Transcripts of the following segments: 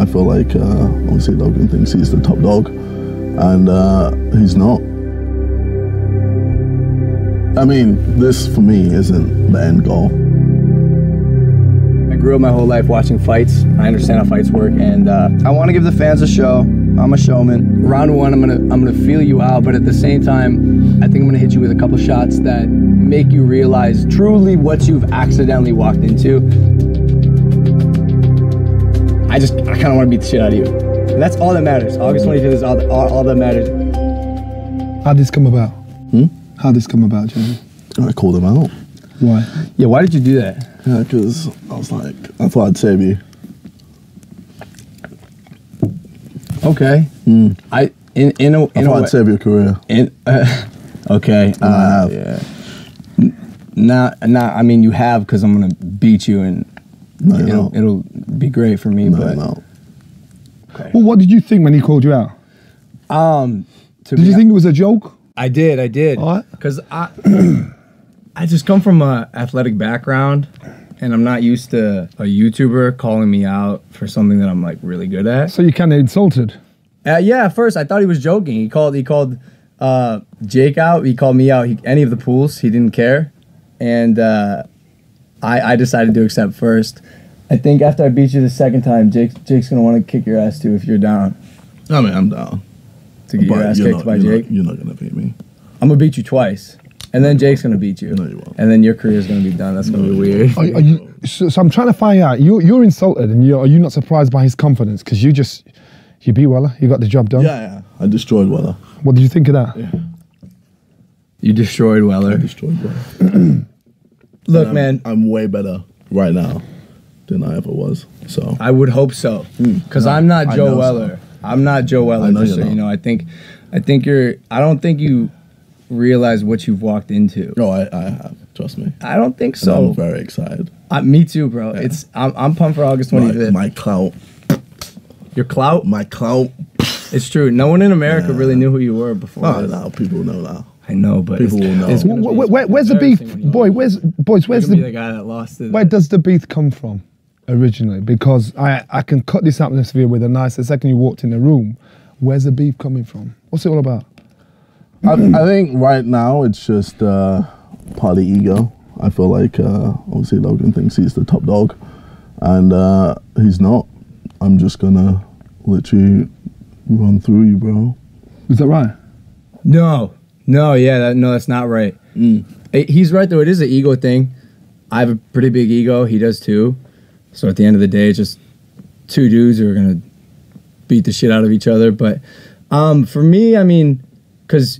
I feel like obviously Logan thinks he's the top dog, and he's not. I mean, this for me isn't the end goal. I grew up my whole life watching fights. I understand how fights work, and I want to give the fans a show. I'm a showman. Round one, I'm gonna feel you out, but at the same time, I think I'm gonna hit you with a couple shots that make you realize truly what you've accidentally walked into. I kind of want to beat the shit out of you. And that's all that matters. August 25th is all that matters. How'd this come about? How'd this come about, Jamie? I called him out. Why? Yeah, why did you do that? Yeah, because I was like, I thought I'd save you. Okay. I thought I'd save your career. Okay. I have. Yeah. I mean, you have, because I'm gonna beat you, and No, it'll be great for me. But no. Okay. Well, what did you think when he called you out? Did you think it was a joke? I did. What? Because I just come from an athletic background, and I'm not used to a YouTuber calling me out for something that I'm like really good at. So you kind of insulted? Yeah, at first I thought he was joking. He called Jake out. He called me out. Any of the pools, he didn't care, and I decided to accept first. I think after I beat you the second time, Jake's gonna want to kick your ass too if you're down. I mean, I'm down. To get your ass kicked by Jake? You're not gonna beat me. I'm gonna beat you twice. And then Jake's gonna beat you. No, you won't. And then your career's gonna be done. That's gonna be weird. Are you, so I'm trying to find out, you're insulted, and are you not surprised by his confidence? Because you beat Weller, you got the job done. Yeah. I destroyed Weller. What did you think of that? Yeah. You destroyed Weller. I destroyed Weller. Look, man. I'm way better right now than I ever was. So I would hope so. Because I'm not Joe Weller. I'm not Joe Weller. I know just so you know. I don't think you realize what you've walked into. No, I have. Trust me. I don't think And so. I'm very excited. Me too, bro. Yeah. I'm pumped for August 25th. My clout. Your clout? My clout. It's true. No one in America really knew who you were before. Oh, now people know now. I know, but People will know. Where's the beef? Where's the guy that lost it? Where does the beef come from originally? Because I can cut this atmosphere with a nice, the second you walked in the room, where's the beef coming from? What's it all about? I think right now it's just part of ego. I feel like obviously Logan thinks he's the top dog, and he's not. I'm just gonna literally run through you, bro. Is that right? No, that's not right. He's right though. It is an ego thing. I have a pretty big ego. He does too. So at the end of the day, it's just two dudes who are gonna beat the shit out of each other. But for me, I mean, because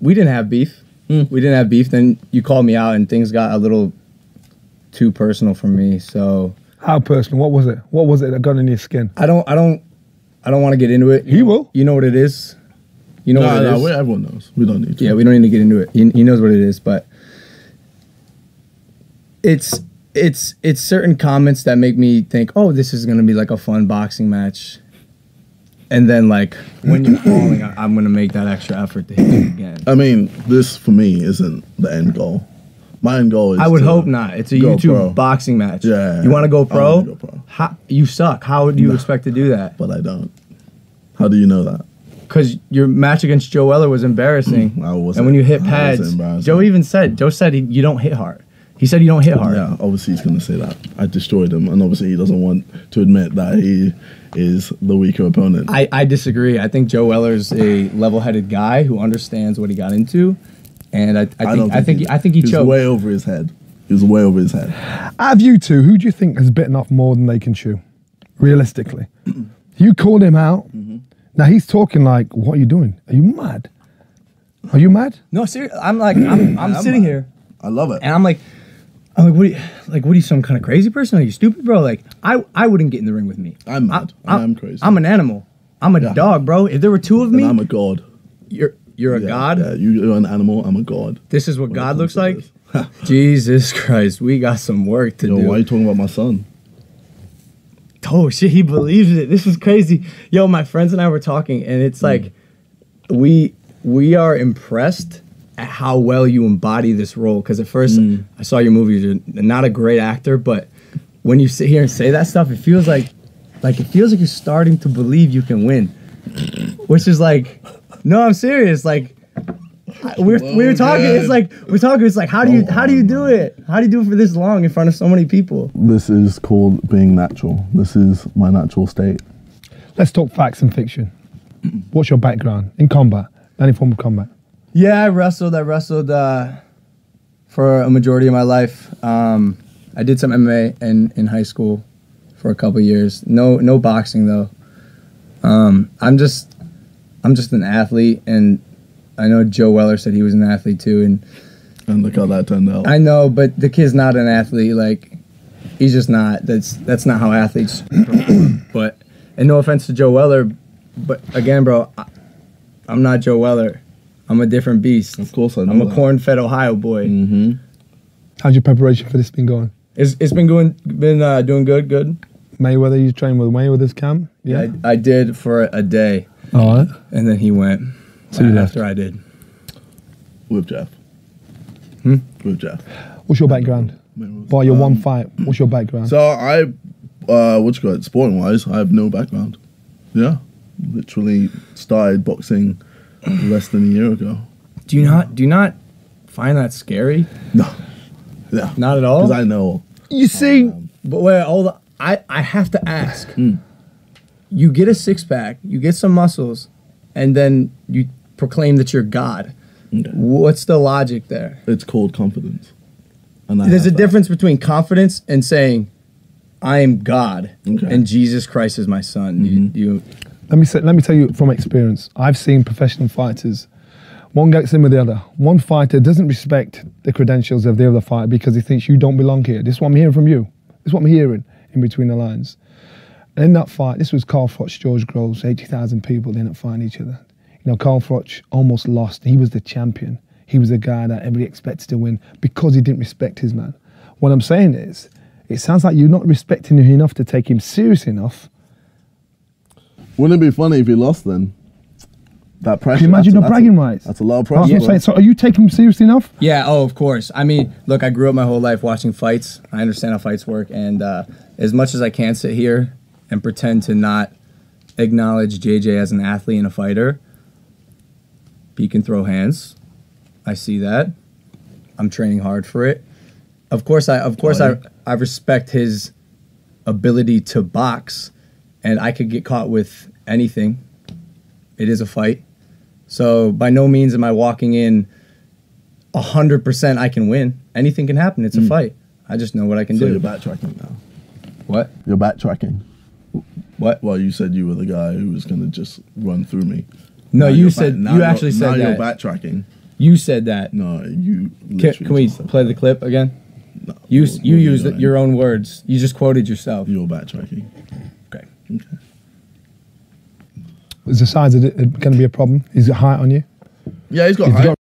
we didn't have beef. We didn't have beef. Then you called me out, and things got a little too personal for me. So how personal? What was it? What was it that got in your skin? I don't want to get into it. He will. You know what it is. You know what it is. Everyone knows. We don't need to. Yeah, we don't need to get into it. He knows what it is, but it's certain comments that make me think, oh, this is gonna be like a fun boxing match. And then, like, when you're falling, I'm going to make that extra effort to hit you again. I mean, this for me isn't the end goal. My end goal is I would hope not. It's a YouTube boxing match. Yeah. You want to go pro? I wanna go pro. You suck. How do you expect to do that? But I don't. How do you know that? Because your match against Joe Weller was embarrassing. And when you hit pads, Joe said you don't hit hard. He said you don't hit hard. Yeah, obviously he's going to say that. I destroyed him, and obviously he doesn't want to admit that he is the weaker opponent. I disagree. I think Joe Weller's a level-headed guy who understands what he got into, and I think he choked. He was way over his head. He was way over his head. Out of you two, who do you think has bitten off more than they can chew? Realistically. You called him out. Now he's talking like, what are you doing? Are you mad? Are you mad? No, seriously. I'm sitting here. I love it. And I'm like, what are you, some kind of crazy person? Are you stupid, bro? Like, I wouldn't get in the ring with me. I'm mad. I'm crazy. I'm an animal. I'm a dog, bro. If there were two of me, and I'm a god. You're a god? Yeah, you're an animal, I'm a god. This is what God looks like? Jesus Christ, we got some work to do. Why are you talking about my son? Oh shit, he believes it. This is crazy. Yo, my friends and I were talking, and it's like we are impressed at how well you embody this role. Because at first I saw your movies, you're not a great actor, but when you sit here and say that stuff, it feels like like it feels like you're starting to believe you can win, which is like, no, I'm serious. Like we're talking. It's like we're talking. It's like how do you do it? How do you do it for this long in front of so many people? This is called being natural. This is my natural state. Let's talk facts and fiction. What's your background in combat? Any form of combat? Yeah, I wrestled for a majority of my life. I did some MMA in high school for a couple years. No boxing though. I'm just an athlete, and I know Joe Weller said he was an athlete too, and look how that turned out. I know, but the kid's not an athlete. Like, he's just not. That's not how athletes. But, and no offense to Joe Weller, but again, bro, I'm not Joe Weller. I'm a different beast. Of course, I know. I'm a corn-fed Ohio boy. Mm-hmm. How's your preparation for this been going? It's been doing good. Good. Mayweather, you trained with Mayweather's camp? Yeah, I did for a day. All right. And then he went. So you left. After I did. With Jeff. With Jeff. What's your background? By your one fight, what's your background? So sporting wise, I have no background. Yeah. Literally started boxing less than a year ago. Do you not find that scary? No. Yeah. Not at all? Because I know. You see, But wait, I have to ask. You get a six-pack, you get some muscles, and then you proclaim that you're God. Okay. What's the logic there? It's called confidence. And There's a difference between confidence and saying, I am God, and Jesus Christ is my son. You let me tell you from experience. I've seen professional fighters. One gets in with the other. One fighter doesn't respect the credentials of the other fighter because he thinks you don't belong here. This is what I'm hearing from you. This is what I'm hearing in between the lines. And in that fight, this was Carl Froch, George Groves, 80,000 people. They ended up fighting each other. You know, Carl Froch almost lost. He was the champion. He was the guy that everybody expected to win because he didn't respect his man. What I'm saying is, it sounds like you're not respecting him enough to take him serious enough. Wouldn't it be funny if he lost then? That pressure. Can you imagine your bragging rights? That's a lot of That's pressure. what I'm saying. So are you taking him seriously enough? Yeah, of course. I mean, look, I grew up my whole life watching fights. I understand how fights work, and as much as I can sit here and pretend to not acknowledge JJ as an athlete and a fighter, he can throw hands. I see that. I'm training hard for it. Of course, I respect his ability to box, and I could get caught with anything. It is a fight. So by no means am I walking in 100% I can win. Anything can happen. It's a fight. I just know what I can do. So you're backtracking now. What? You're backtracking. What? Well, you said you were the guy who was going to just run through me. No, Now you you're said now you actually said now that. you're backtracking. You said that. No, you. Can we play the clip again? No, You what are used doing? your own words. You just quoted yourself. You're backtracking. Okay. Okay. Is the size of it going to be a problem? Is it height on you? Yeah, he's got He's height. got